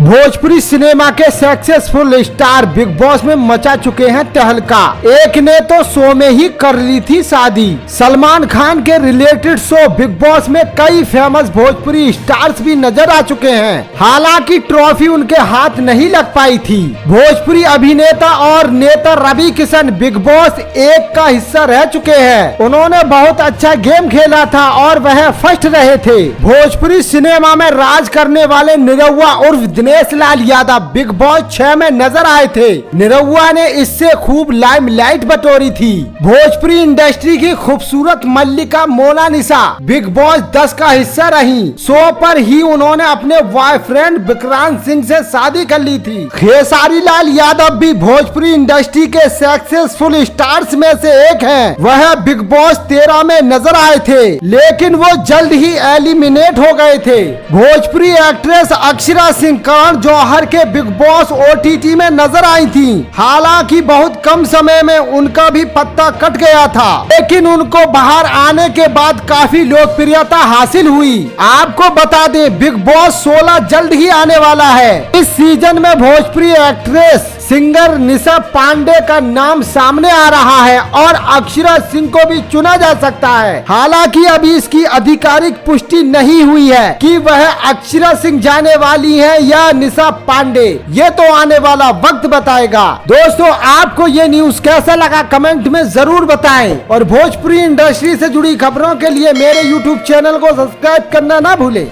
Bhojpuri cinema के successful star big boss में मचा चुके हैं तहलका। एक ने तो शो में ही कर ली थी शादी। सलमान खान के रिलेटेड शो बिग बॉस में कई फेमस भोजपुरी स्टार्स भी नजर आ चुके हैं। हालांकि ट्रॉफी उनके हाथ नहीं लग पाई थी। भोजपुरी अभिनेता और नेता रवि किशन बिग बॉस 1 का हिस्सा रह चुके हैं। उन्होंने बहुत अच्छा गेम खेला था और वह फर्स्ट रहे थे। भोजपुरी सिनेमा में राज करने वाले निरहुआ उर्फ दिनेश लाल यादव बिग बॉस 6 में नजर आए थे। निरहुआ ने इससे खूब लाइमलाइट बटोरी थी। भोजपुरी इंडस्ट्री की खूबसूरत मल्लिका मोनालिसा बिग बॉस 10 का हिस्सा रही। शो पर ही उन्होंने अपने बॉयफ्रेंड विक्रांत सिंह से शादी कर ली थी। खेसारी लाल यादव भी भोजपुरी इंडस्ट्री के सक्सेसफुल स्टार्स में से एक हैं। वह बिग बॉस 13 में नजर आए थे, लेकिन वो जल्द ही एलिमिनेट हो गए थे। भोजपुरी एक्ट्रेस अक्षरा सिंह करण जौहर के बिग बॉस OTT में नजर आई थी। हालांकि बहुत कम समय में उनका भी पत्ता कट गया था, लेकिन उनको बाहर आने के बाद काफी लोकप्रियता हासिल हुई। आपको बता दें, बिग बॉस 16 जल्द ही आने वाला है। इस सीजन में भोजपुरी एक्ट्रेस सिंगर निशा पांडे का नाम सामने आ रहा है और अक्षरा सिंह को भी चुना जा सकता है। हालांकि अभी इसकी आधिकारिक पुष्टि नहीं हुई है कि वह अक्षरा सिंह जाने वाली है या निशा पांडे। ये तो आने वाला वक्त बताएगा। दोस्तों, आपको ये न्यूज कैसा लगा कमेंट में जरूर बताएं और भोजपुरी इंडस्ट्री से जुड़ी खबरों के लिए मेरे YouTube चैनल को सब्सक्राइब करना ना भूलें।